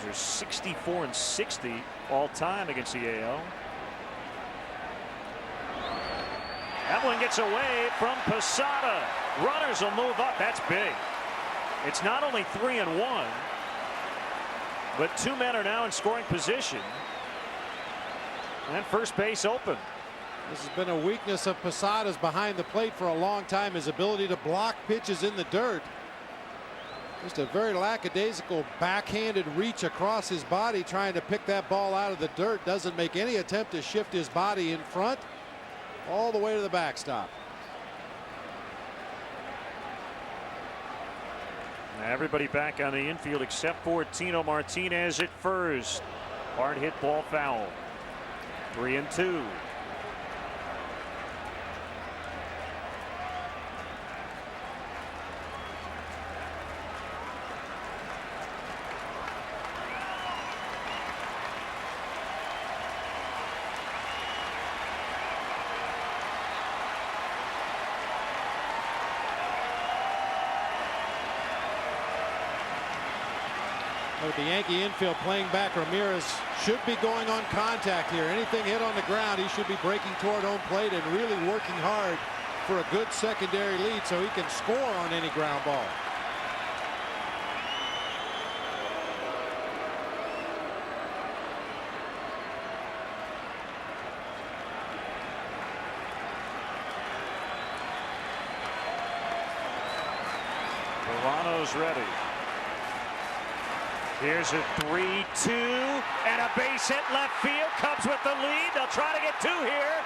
Cubs are 64-60 all time against the AL. That one gets away from Posada. Runners will move up. That's big. It's not only 3-1, but two men are now in scoring position. And first base open. This has been a weakness of Posada's behind the plate for a long time, his ability to block pitches in the dirt. Just a very lackadaisical backhanded reach across his body trying to pick that ball out of the dirt. Doesn't make any attempt to shift his body in front all the way to the backstop. Everybody back on the infield except for Tino Martinez at first. Hard hit ball foul. 3-2. With the Yankee infield playing back, Ramirez should be going on contact here. Anything hit on the ground, he should be breaking toward home plate and really working hard for a good secondary lead so he can score on any ground ball. Pavano's ready. Here's a 3-2 and a base hit left field. Cubs with the lead. They'll try to get two here,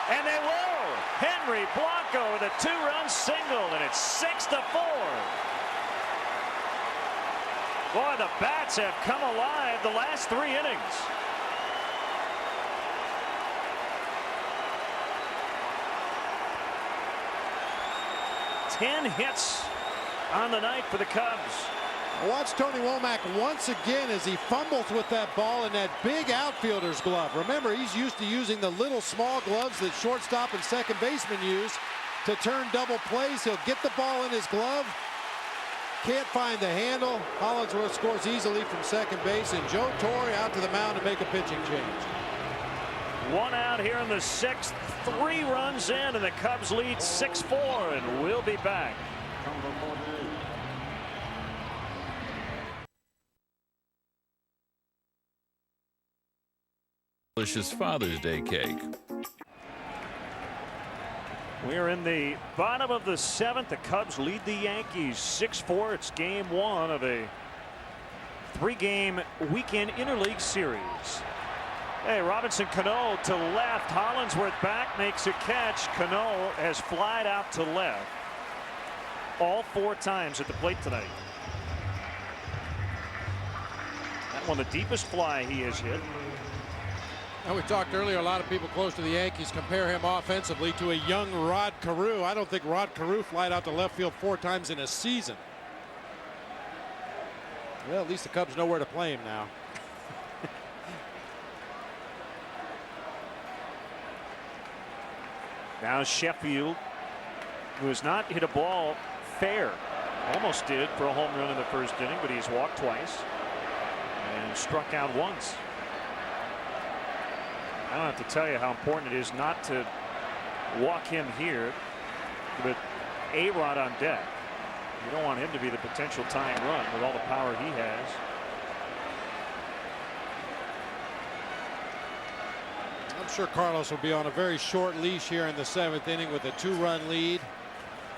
and they will. Henry Blanco with a two-run single, and it's 6-4. Boy, the bats have come alive the last 3 innings. Ten hits on the night for the Cubs. Watch Tony Womack once again as he fumbles with that ball in that big outfielder's glove. Remember, he's used to using the little small gloves that shortstop and second baseman use to turn double plays. He'll get the ball in his glove. Can't find the handle. Hollingsworth scores easily from second base, and Joe Torre out to the mound to make a pitching change. One out here in the 6th. 3 runs in, and the Cubs lead 6-4, and we'll be back. Delicious Father's Day cake. We're in the bottom of the 7th. The Cubs lead the Yankees 6-4. It's game 1 of a 3-game weekend interleague series. Hey, Robinson Cano to left. Hollingsworth back, makes a catch. Cano has flied out to left all 4 times at the plate tonight. That one the deepest fly he has hit. Now, we talked earlier, a lot of people close to the Yankees compare him offensively to a young Rod Carew. I don't think Rod Carew flied out to left field 4 times in a season. Well, at least the Cubs know where to play him now. Now Sheffield, who has not hit a ball fair, almost did for a home run in the 1st inning, but he's walked twice and struck out once. I don't have to tell you how important it is not to walk him here with A-Rod on deck. You don't want him to be the potential tying run with all the power he has. I'm sure Carlos will be on a very short leash here in the 7th inning with a 2-run lead.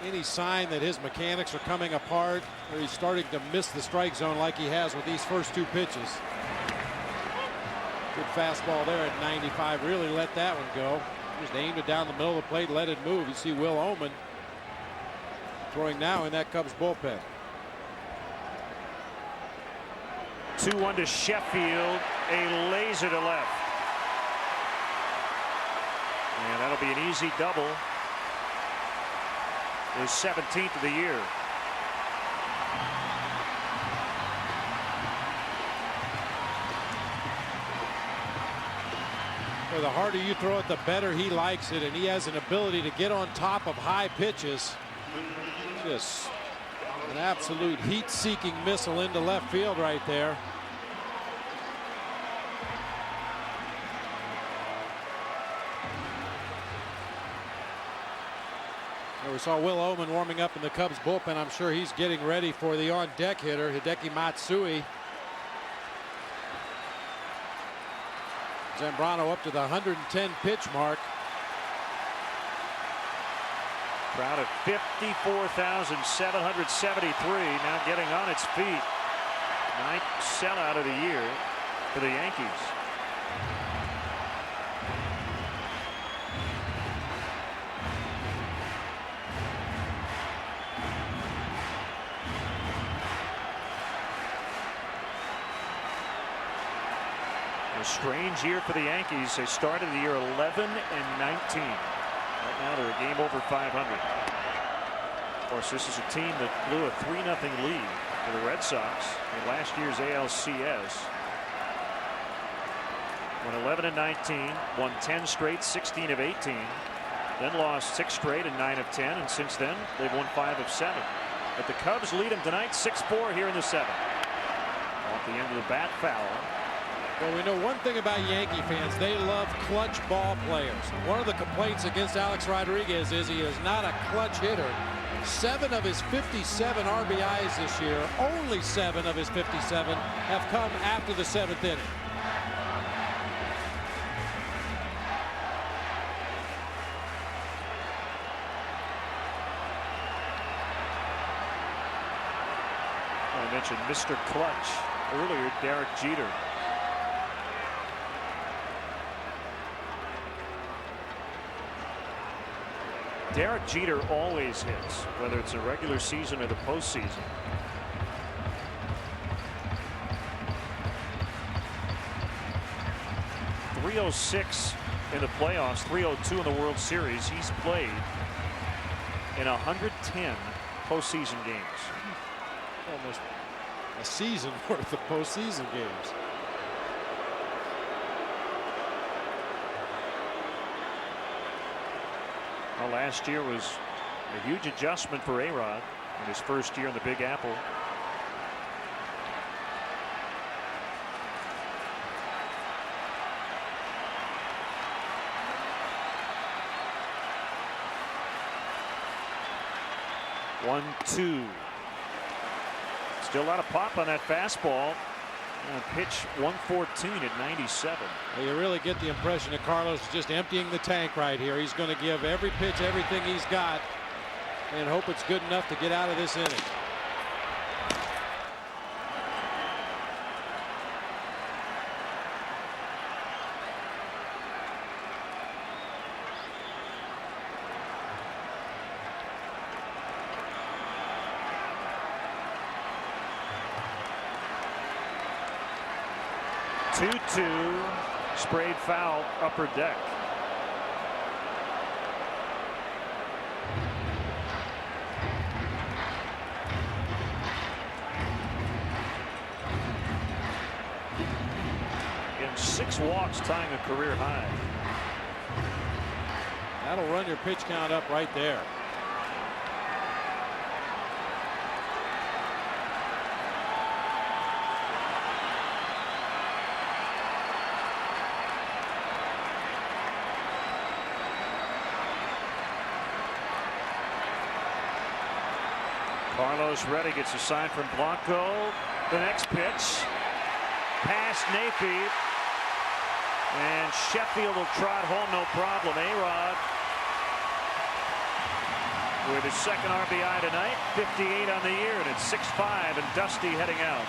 Any sign that his mechanics are coming apart, or he's starting to miss the strike zone like he has with these first 2 pitches. Good fastball there at 95. Really let that one go. Just aimed it down the middle of the plate, let it move. You see Will Oman throwing now in that Cubs bullpen. 2-1 to Sheffield. A laser to left. And that'll be an easy double. His 17th of the year. Well, the harder you throw it, the better he likes it, and he has an ability to get on top of high pitches. Just an absolute heat-seeking missile into left field right there. We saw Will Oman warming up in the Cubs bullpen. I'm sure he's getting ready for the on-deck hitter, Hideki Matsui. Zambrano up to the 110 pitch mark. Crowd of 54,773 now getting on its feet. Ninth sellout of the year for the Yankees. A strange year for the Yankees. They started the year 11-19. Right now they're a game over 500. Of course, this is a team that blew a 3-0 lead to the Red Sox in last year's ALCS. Went 11-19, won 10 straight, 16 of 18, then lost 6 straight and 9 of 10, and since then they've won 5 of 7. But the Cubs lead them tonight 6-4 here in the 7th. Off the end of the bat, foul. Well, we know one thing about Yankee fans. They love clutch ball players. One of the complaints against Alex Rodriguez is he is not a clutch hitter. 7 of his 57 RBIs this year, only 7 of his 57 have come after the 7th inning. I mentioned Mr. Clutch earlier, Derek Jeter. Derek Jeter always hits, whether it's a regular season or the postseason. .306 in the playoffs, .302 in the World Series. He's played in 110 postseason games. Almost a season worth of postseason games. Well, last year was a huge adjustment for A-Rod in his first year in the Big Apple. One, two. Still a lot of pop on that fastball. And pitch 114 at 97. Well, you really get the impression that Carlos is just emptying the tank right here. He's going to give every pitch everything he's got and hope it's good enough to get out of this inning. Two sprayed foul upper deck. Again, 6 walks tying a career high. That'll run your pitch count up right there. Carlos ready, gets a sign from Blanco. The next pitch past Nafeed, and Sheffield will trot home no problem. A-Rod with his second RBI tonight, 58 on the year, and it's 6-5 and Dusty heading out.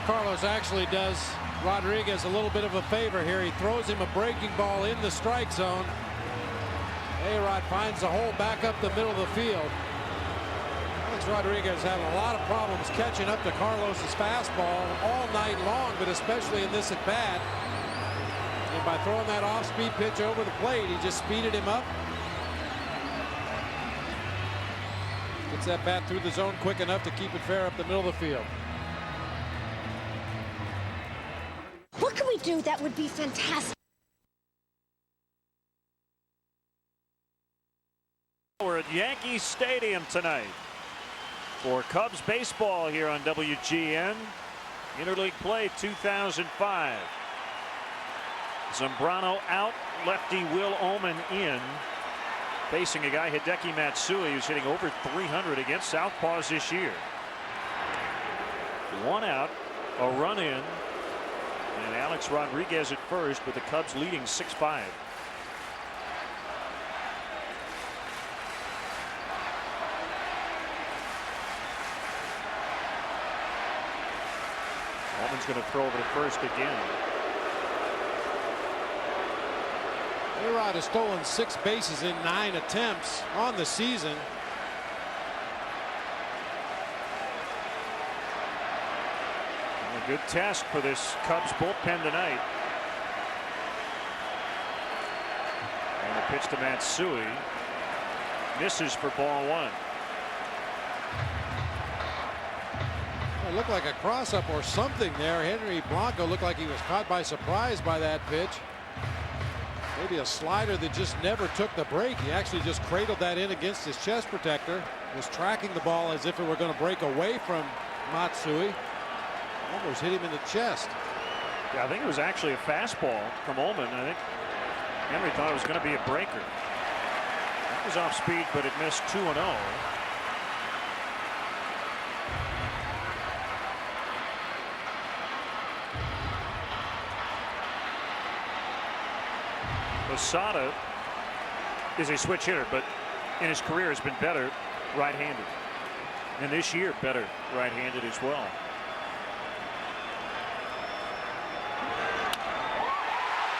Carlos actually does Rodriguez a little bit of a favor here. He throws him a breaking ball in the strike zone. A-Rod finds the hole back up the middle of the field. Alex Rodriguez had a lot of problems catching up to Carlos's fastball all night long, but especially in this at bat. And by throwing that off-speed pitch over the plate, he just speeded him up. Gets that bat through the zone quick enough to keep it fair up the middle of the field. What can we do that would be fantastic? We're at Yankee Stadium tonight for Cubs baseball here on WGN. Interleague play 2005. Zambrano out, lefty Will Omen in. Facing a guy, Hideki Matsui, who's hitting over 300 against southpaws this year. One out, a run in, and Alex Rodriguez at first, with the Cubs leading 6-5. Omen's going to throw over to first again. A-Rod has stolen 6 bases in 9 attempts on the season. A good test for this Cubs bullpen tonight. And a pitch to Matsui. Misses for ball 1. It looked like a cross-up or something there. Henry Blanco looked like he was caught by surprise by that pitch. Maybe a slider that just never took the break. He actually just cradled that in against his chest protector. Was tracking the ball as if it were going to break away from Matsui. Almost hit him in the chest. Yeah, I think it was actually a fastball from Omen. I think Henry thought it was going to be a breaker. That was off speed, but it missed 2-0. Posada is a switch hitter, but in his career has been better right-handed, and this year better right-handed as well.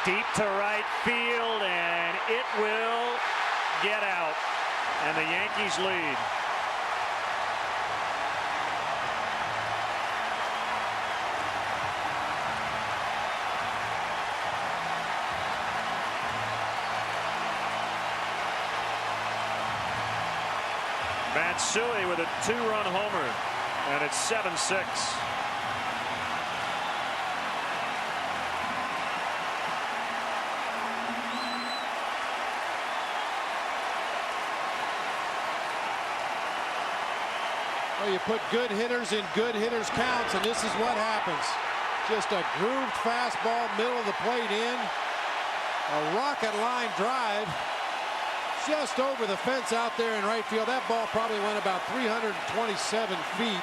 Deep to right field, and it will get out, and the Yankees lead. Matsui with a 2-run homer, and it's 7-6. Well, you put good hitters in good hitters counts, and this is what happens. Just a grooved fastball, middle of the plate in. A rocket line drive. Just over the fence out there in right field. That ball probably went about 327 feet.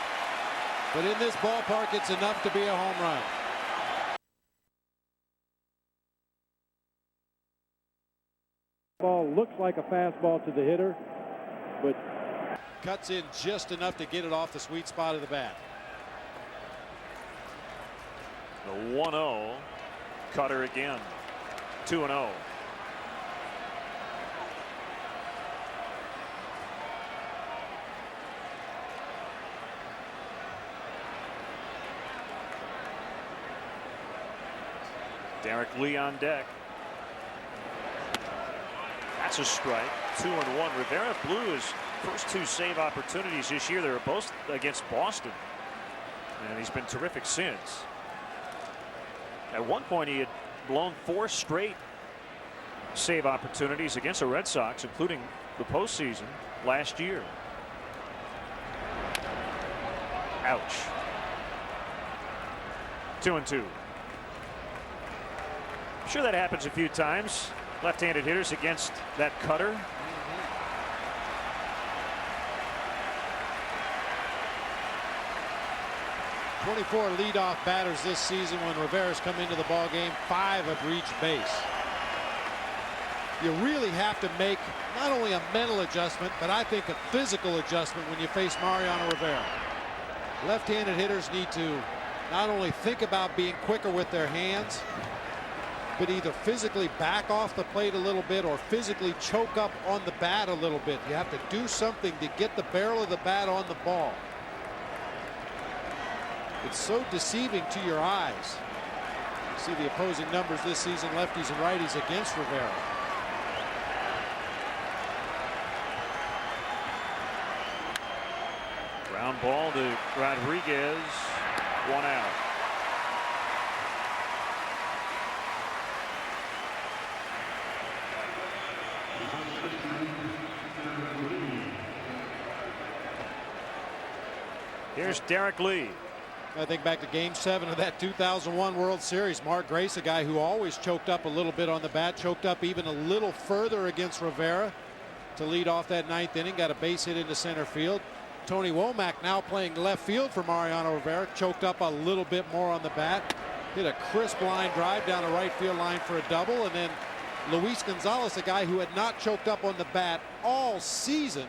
But in this ballpark, it's enough to be a home run. Ball looks like a fastball to the hitter, but cuts in just enough to get it off the sweet spot of the bat. The 1-0 cutter again. 2-0. Derek Lee on deck. That's a strike. 2-1. Rivera blew his first 2 save opportunities this year. They were both against Boston, and he's been terrific since. At one point, he had blown 4 straight save opportunities against the Red Sox, including the postseason last year. Ouch. 2-2. I'm sure that happens a few times. Left-handed hitters against that cutter. 24 leadoff batters this season when Rivera's come into the ball game. 5 have reached base. You really have to make not only a mental adjustment, but I think a physical adjustment when you face Mariano Rivera. Left-handed hitters need to not only think about being quicker with their hands, but either physically back off the plate a little bit or physically choke up on the bat a little bit. You have to do something to get the barrel of the bat on the ball. It's so deceiving to your eyes. See the opposing numbers this season, lefties and righties against Rivera. Ground ball to Rodriguez. 1 out. Here's Derek Lee. I think back to Game 7 of that 2001 World Series. Mark Grace, a guy who always choked up a little bit on the bat, choked up even a little further against Rivera to lead off that 9th inning. Got a base hit into center field. Tony Womack now playing left field for Mariano Rivera, choked up a little bit more on the bat. Hit a crisp line drive down the right field line for a double. And then Luis Gonzalez, a guy who had not choked up on the bat all season,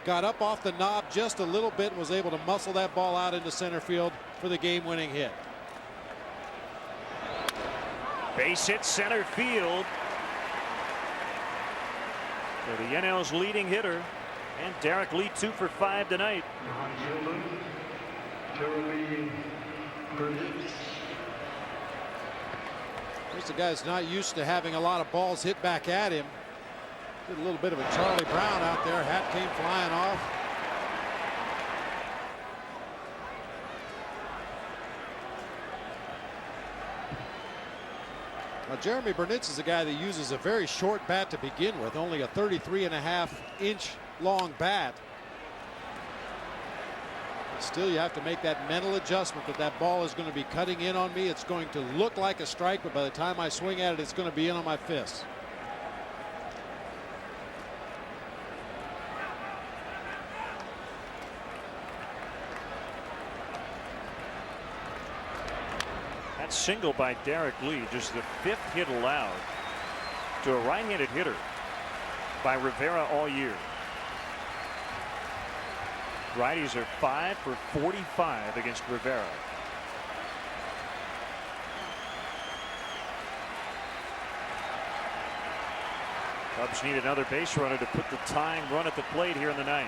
got up off the knob just a little bit and was able to muscle that ball out into center field for the game-winning hit. Base hit center field for the NL's leading hitter, and Derek Lee 2 for 5 tonight. Here's a guy that's not used to having a lot of balls hit back at him. Did a little bit of a Charlie Brown out there. Hat came flying off. Now, Jeremy Burnitz is a guy that uses a very short bat to begin with, only a 33.5-inch long bat. Still, you have to make that mental adjustment that that ball is going to be cutting in on me. It's going to look like a strike, but by the time I swing at it, it's going to be in on my fist. That single by Derek Lee, just the 5th hit allowed to a right-handed hitter by Rivera all year. Righties are 5 for 45 against Rivera. Cubs need another base runner to put the tying run at the plate here in the 9th.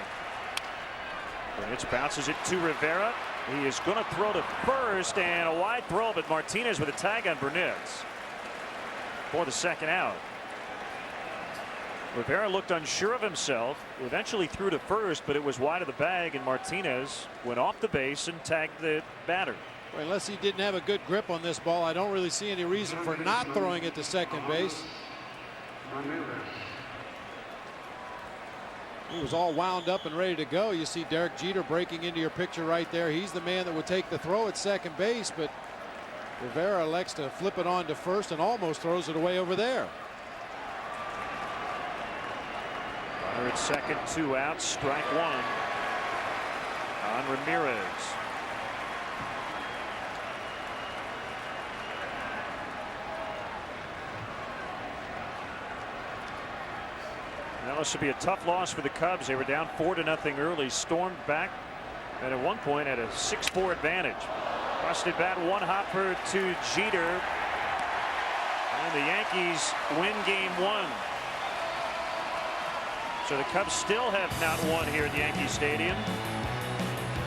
Brent bounces it to Rivera. He is going to throw to first, and a wide throw, but Martinez with a tag on Burnitz for the 2nd out. Rivera looked unsure of himself, eventually threw to first, but it was wide of the bag, and Martinez went off the base and tagged the batter. Well, unless he didn't have a good grip on this ball, I don't really see any reason for not throwing it to second base. He was all wound up and ready to go. You see Derek Jeter breaking into your picture right there. He's the man that would take the throw at second base, but Rivera elects to flip it on to first and almost throws it away over there. Runner at second, 2 outs, strike 1 on Ramirez. Now this will be a tough loss for the Cubs. They were down 4-0 early, stormed back, and at one point had a 6-4 advantage. Busted bat, 1 hopper to Jeter, and the Yankees win Game 1. So the Cubs still have not won here at Yankee Stadium.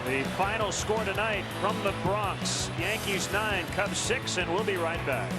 The final score tonight from the Bronx: Yankees 9, Cubs 6, and we'll be right back.